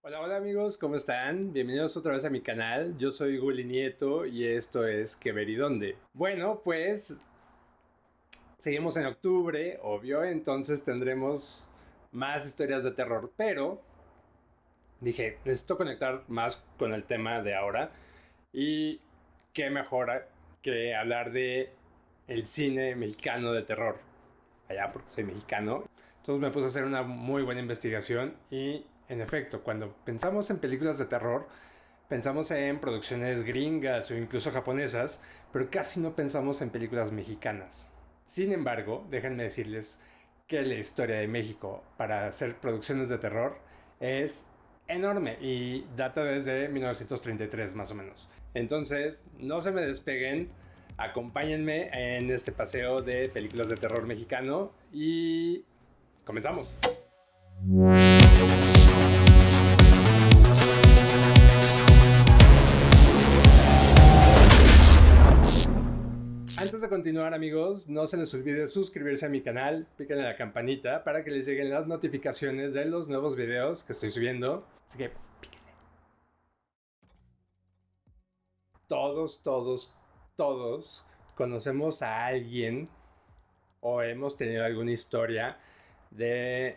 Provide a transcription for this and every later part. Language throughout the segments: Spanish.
Hola, hola amigos, ¿cómo están? Bienvenidos otra vez a mi canal. Yo soy Guli Nieto y esto es Que ver y dónde. Bueno, pues seguimos en octubre, obvio, entonces tendremos más historias de terror, pero dije, necesito conectar más con el tema de ahora y qué mejor que hablar de el cine mexicano de terror. Allá porque soy mexicano. Entonces me puse a hacer una muy buena investigación y en efecto, cuando pensamos en películas de terror, pensamos en producciones gringas o incluso japonesas, pero casi no pensamos en películas mexicanas. Sin embargo, déjenme decirles que la historia de México para hacer producciones de terror es enorme y data desde 1933 más o menos. Entonces, no se me despeguen, acompáñenme en este paseo de películas de terror mexicano y comenzamos. Antes de continuar, amigos, no se les olvide suscribirse a mi canal, piquen en la campanita para que les lleguen las notificaciones de los nuevos videos que estoy subiendo. Así que píquenle. Todos conocemos a alguien o hemos tenido alguna historia de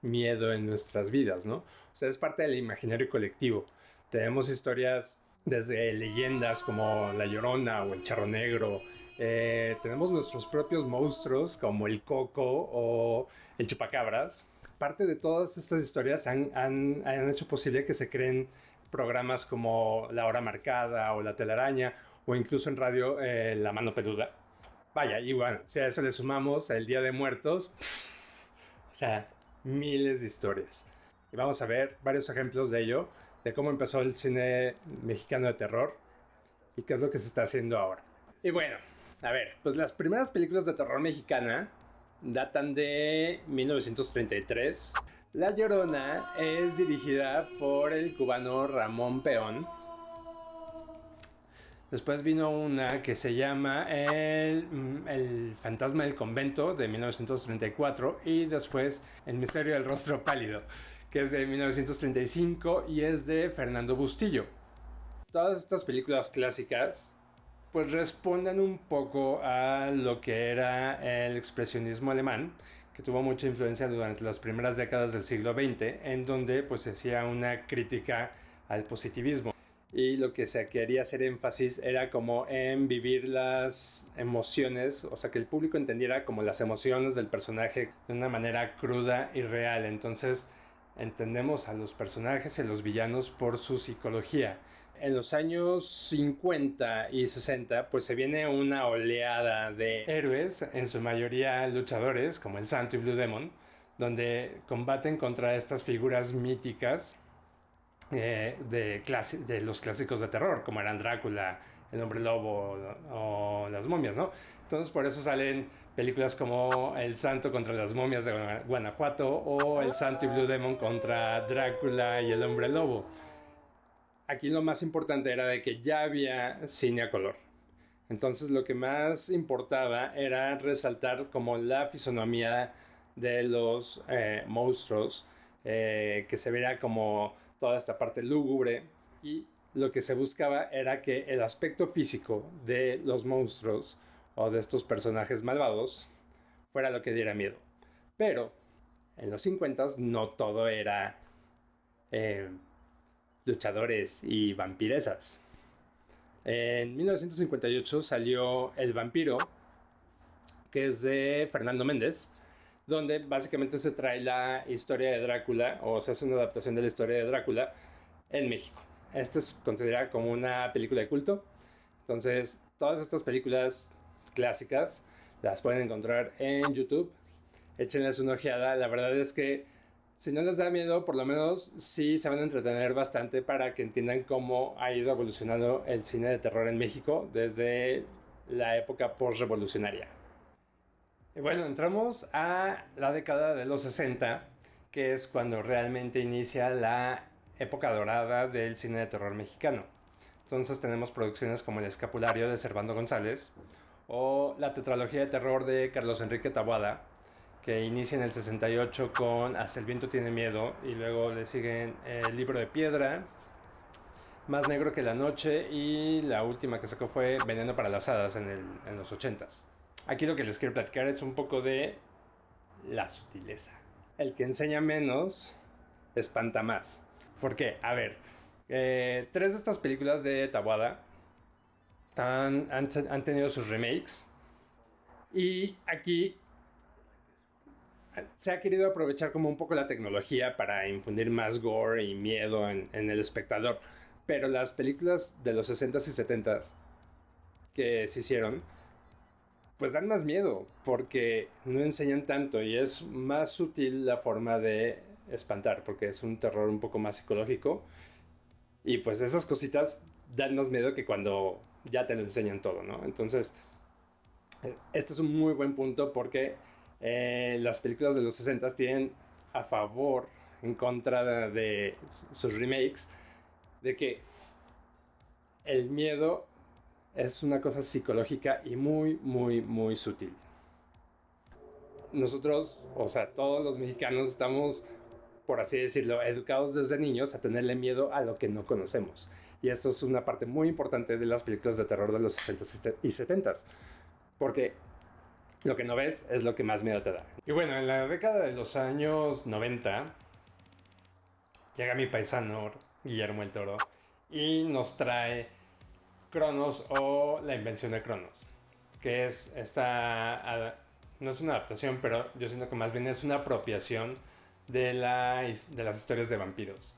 miedo en nuestras vidas, ¿no? O sea, es parte del imaginario colectivo. Tenemos historias desde leyendas como La Llorona o el Charro Negro. Tenemos nuestros propios monstruos como el Coco o el Chupacabras. Parte de todas estas historias han hecho posible que se creen programas como La Hora Marcada o La Telaraña o incluso en radio La Mano Peluda. Vaya, y bueno, si a eso le sumamos el Día de Muertos, o sea, miles de historias. Y vamos a ver varios ejemplos de ello, de cómo empezó el cine mexicano de terror y qué es lo que se está haciendo ahora. Y bueno, a ver, pues las primeras películas de terror mexicana datan de 1933. La Llorona es dirigida por el cubano Ramón Peón. Después vino una que se llama el Fantasma del Convento de 1934 y después El Misterio del Rostro Pálido, que es de 1935 y es de Fernando Bustillo. Todas estas películas clásicas pues responden un poco a lo que era el expresionismo alemán, que tuvo mucha influencia durante las primeras décadas del siglo XX, en donde pues se hacía una crítica al positivismo y lo que se quería hacer énfasis era como en vivir las emociones, o sea, que el público entendiera como las emociones del personaje de una manera cruda y real. Entonces, entendemos a los personajes y a los villanos por su psicología. En los años 50 y 60, pues se viene una oleada de héroes, en su mayoría luchadores, como el Santo y Blue Demon, donde combaten contra estas figuras míticas de los clásicos de terror, como eran Drácula, El Hombre Lobo o Las Momias, ¿no? Entonces por eso salen películas como El Santo contra las Momias de Guanajuato o El Santo y Blue Demon contra Drácula y El Hombre Lobo. Aquí lo más importante era de que ya había cine a color. Entonces lo que más importaba era resaltar como la fisonomía de los monstruos, que se viera como toda esta parte lúgubre y lo que se buscaba era que el aspecto físico de los monstruos o de estos personajes malvados fuera lo que diera miedo. Pero en los 50 no todo era eh, luchadores y vampiresas. En 1958 salió El Vampiro, que es de Fernando Méndez, donde básicamente se trae la historia de Drácula, o se hace una adaptación de la historia de Drácula en México. Esta es considerada como una película de culto. Entonces, todas estas películas clásicas las pueden encontrar en YouTube. Échenles una ojeada. La verdad es que si no les da miedo, por lo menos sí se van a entretener bastante para que entiendan cómo ha ido evolucionando el cine de terror en México desde la época post-revolucionaria. Y bueno, entramos a la década de los 60, que es cuando realmente inicia la época dorada del cine de terror mexicano. Entonces tenemos producciones como El Escapulario de Servando González o la tetralogía de terror de Carlos Enrique Taboada, que inicia en el 68 con Hasta el viento tiene miedo, y luego le siguen El libro de piedra, Más negro que la noche, y la última que sacó fue Veneno para las hadas en los 80s. Aquí lo que les quiero platicar es un poco de la sutileza. El que enseña menos espanta más. ¿Por qué? A ver, tres de estas películas de Taboada han tenido sus remakes, y aquí se ha querido aprovechar como un poco la tecnología para infundir más gore y miedo en el espectador. Pero las películas de los 60s y 70s que se hicieron, pues dan más miedo porque no enseñan tanto y es más sutil la forma de espantar, porque es un terror un poco más psicológico, y pues esas cositas dan más miedo que cuando ya te lo enseñan todo, ¿no? Entonces, este es un muy buen punto porque las películas de los 60 tienen a favor, en contra de sus remakes, de que el miedo es una cosa psicológica y muy, muy, muy sutil. Nosotros, o sea, todos los mexicanos estamos, por así decirlo, educados desde niños a tenerle miedo a lo que no conocemos. Y esto es una parte muy importante de las películas de terror de los 60s y 70s. Porque lo que no ves es lo que más miedo te da. Y bueno, en la década de los años 90 llega mi paisano Guillermo el Toro y nos trae Cronos, o La invención de Cronos, que es no es una adaptación, pero yo siento que más bien es una apropiación de las historias de vampiros.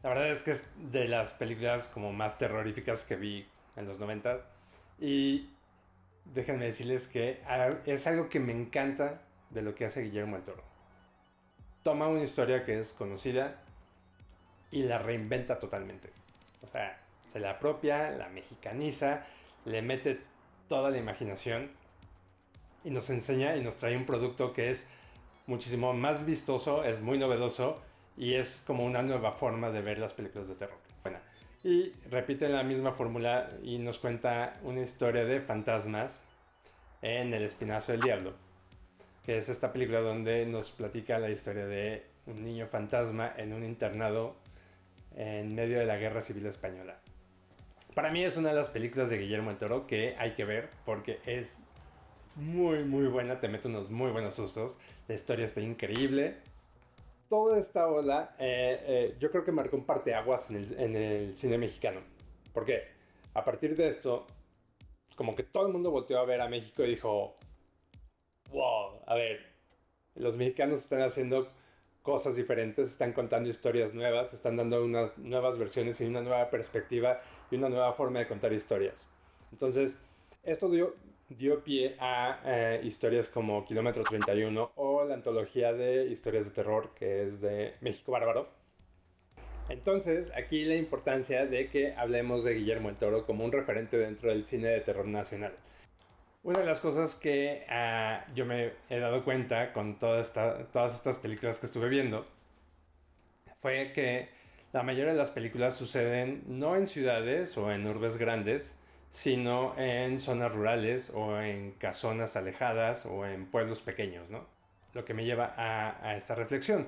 La verdad es que es de las películas como más terroríficas que vi en los 90, y déjenme decirles que es algo que me encanta de lo que hace Guillermo el Toro. Toma una historia que es conocida y la reinventa totalmente. O sea, se la apropia, la mexicaniza, le mete toda la imaginación y nos enseña y nos trae un producto que es muchísimo más vistoso, es muy novedoso y es como una nueva forma de ver las películas de terror. Bueno, y repite la misma fórmula y nos cuenta una historia de fantasmas en El Espinazo del Diablo, que es esta película donde nos platica la historia de un niño fantasma en un internado en medio de la Guerra Civil Española. Para mí es una de las películas de Guillermo del Toro que hay que ver porque es muy, muy buena, te mete unos muy buenos sustos, la historia está increíble. Toda esta ola, yo creo que marcó un parteaguas en el cine mexicano. Porque a partir de esto, como que todo el mundo volteó a ver a México y dijo, wow, a ver, los mexicanos están haciendo cosas diferentes, están contando historias nuevas, están dando unas nuevas versiones y una nueva perspectiva y una nueva forma de contar historias. Entonces, esto dio pie a historias como Kilómetro 31 o la antología de historias de terror que es de México Bárbaro. Entonces, aquí la importancia de que hablemos de Guillermo el Toro como un referente dentro del cine de terror nacional. Una de las cosas que yo me he dado cuenta con todas estas películas que estuve viendo fue que la mayoría de las películas suceden no en ciudades o en urbes grandes, sino en zonas rurales o en casonas alejadas o en pueblos pequeños, ¿no? Lo que me lleva a esta reflexión.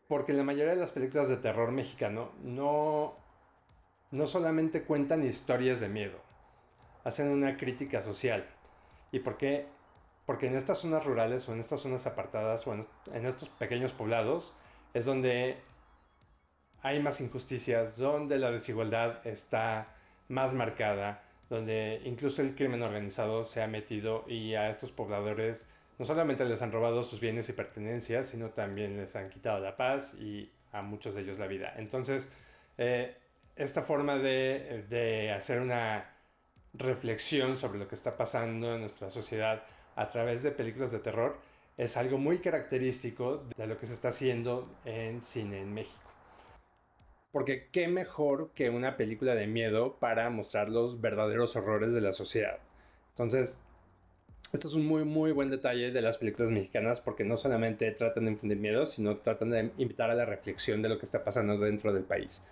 Porque la mayoría de las películas de terror mexicano no solamente cuentan historias de miedo, hacen una crítica social. ¿Y por qué? Porque en estas zonas rurales o en estas zonas apartadas o en estos pequeños poblados es donde hay más injusticias, donde la desigualdad está más marcada, donde incluso el crimen organizado se ha metido y a estos pobladores no solamente les han robado sus bienes y pertenencias, sino también les han quitado la paz y a muchos de ellos la vida. Entonces, esta forma de hacer una reflexión sobre lo que está pasando en nuestra sociedad a través de películas de terror es algo muy característico de lo que se está haciendo en cine en México. Porque qué mejor que una película de miedo para mostrar los verdaderos horrores de la sociedad. Entonces, esto es un muy, muy buen detalle de las películas mexicanas porque no solamente tratan de infundir miedo, sino tratan de invitar a la reflexión de lo que está pasando dentro del país.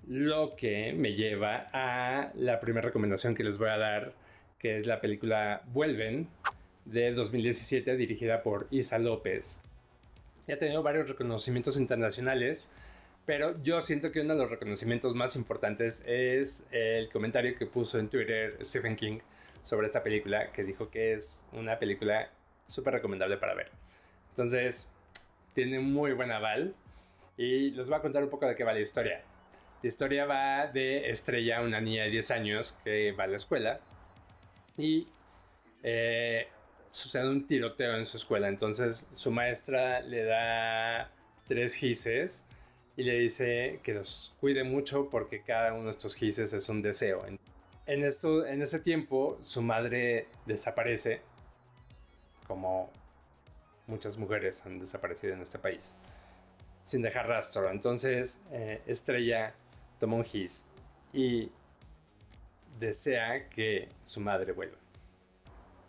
Lo que me lleva a la primera recomendación que les voy a dar, que es la película Vuelven, de 2017 dirigida por Issa López. Y ha tenido varios reconocimientos internacionales, pero yo siento que uno de los reconocimientos más importantes es el comentario que puso en Twitter Stephen King sobre esta película, que dijo que es una película súper recomendable para ver. Entonces, tiene muy buen aval y les voy a contar un poco de qué va la historia. La historia va de Estrella, una niña de 10 años que va a la escuela y sucede un tiroteo en su escuela. Entonces su maestra le da 3 gises y le dice que los cuide mucho porque cada uno de estos gises es un deseo. En ese tiempo su madre desaparece, como muchas mujeres han desaparecido en este país, sin dejar rastro. Entonces Estrella toma un gis y desea que su madre vuelva.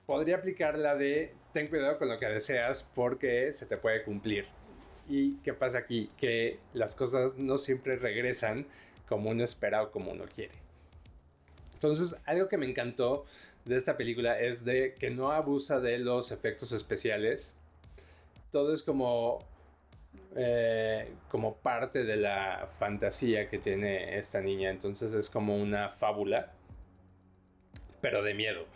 Podría aplicar la de ten cuidado con lo que deseas porque se te puede cumplir. ¿Y qué pasa aquí? Que las cosas no siempre regresan como uno espera o como uno quiere. Entonces, algo que me encantó de esta película es de que no abusa de los efectos especiales. Todo es como parte de la fantasía que tiene esta niña. Entonces es como una fábula, pero de miedo.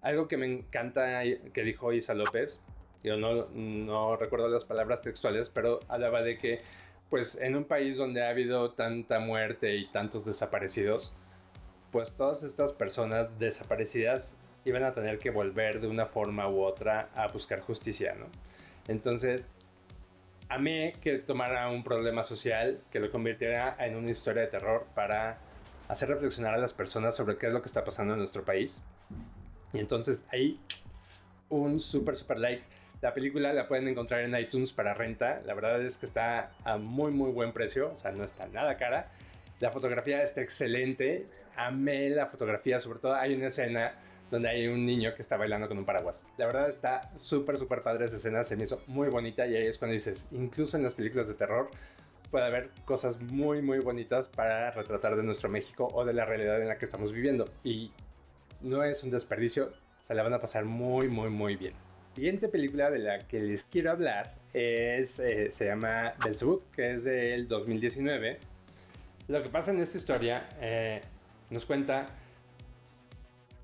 Algo que me encanta que dijo Issa López, yo no recuerdo las palabras textuales, pero hablaba de que pues en un país donde ha habido tanta muerte y tantos desaparecidos, pues todas estas personas desaparecidas iban a tener que volver de una forma u otra a buscar justicia, ¿no? Entonces, amé que tomara un problema social, que lo convirtiera en una historia de terror para hacer reflexionar a las personas sobre qué es lo que está pasando en nuestro país. Y entonces ahí un super like. La película la pueden encontrar en iTunes para renta. La verdad es que está a muy buen precio, o sea, no está nada cara. La fotografía está excelente. Amé la fotografía, sobre todo hay una escena donde hay un niño que está bailando con un paraguas. La verdad está súper padre esa escena, se me hizo muy bonita y ahí es cuando dices, incluso en las películas de terror puede haber cosas muy bonitas para retratar de nuestro México o de la realidad en la que estamos viviendo. Y no es un desperdicio, se la van a pasar muy bien. La siguiente película de la que les quiero hablar se llama Belzebub, que es del 2019. Lo que pasa en esta historia nos cuenta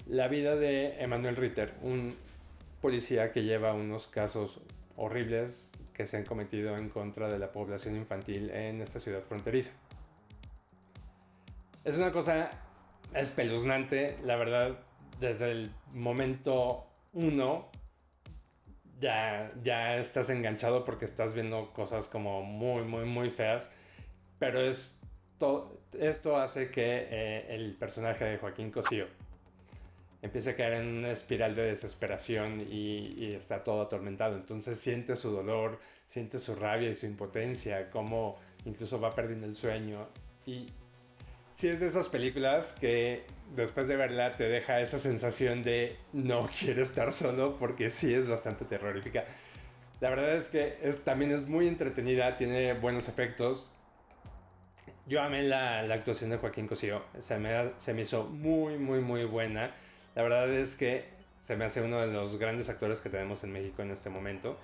la vida de Emanuel Ritter, un policía que lleva unos casos horribles que se han cometido en contra de la población infantil en esta ciudad fronteriza. Es una cosa espeluznante, la verdad. Desde el momento 1 ya estás enganchado porque estás viendo cosas como muy feas, pero esto hace que el personaje de Joaquín Cosío empiece a caer en una espiral de desesperación y está todo atormentado. Entonces siente su dolor, siente su rabia y su impotencia, como incluso va perdiendo el sueño. Y sí, es de esas películas que después de verla te deja esa sensación de no quiero estar solo, porque sí es bastante terrorífica. La verdad es que también es muy entretenida, tiene buenos efectos. Yo amé la actuación de Joaquín Cosío, se me hizo muy buena. La verdad es que se me hace uno de los grandes actores que tenemos en México en este momento.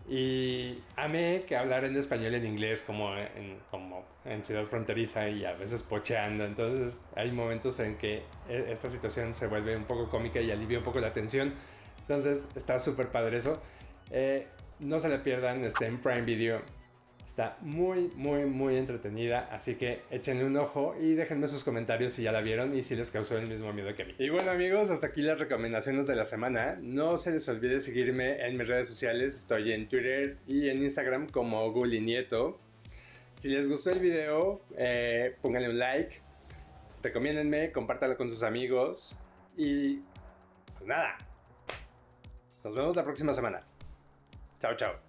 Y amé que hablar en español y en inglés como en ciudad fronteriza y a veces pocheando. Entonces hay momentos en que esta situación se vuelve un poco cómica y alivia un poco la tensión. Entonces está súper padre eso. No se le pierdan, está en Prime Video. Está muy entretenida, así que échenle un ojo y déjenme sus comentarios si ya la vieron y si les causó el mismo miedo que a mí. Y bueno amigos, hasta aquí las recomendaciones de la semana. No se les olvide seguirme en mis redes sociales, estoy en Twitter y en Instagram como Guli Nieto. Si les gustó el video, pónganle un like, recomiéndenme, compártanlo con sus amigos y pues nada, nos vemos la próxima semana. Chao.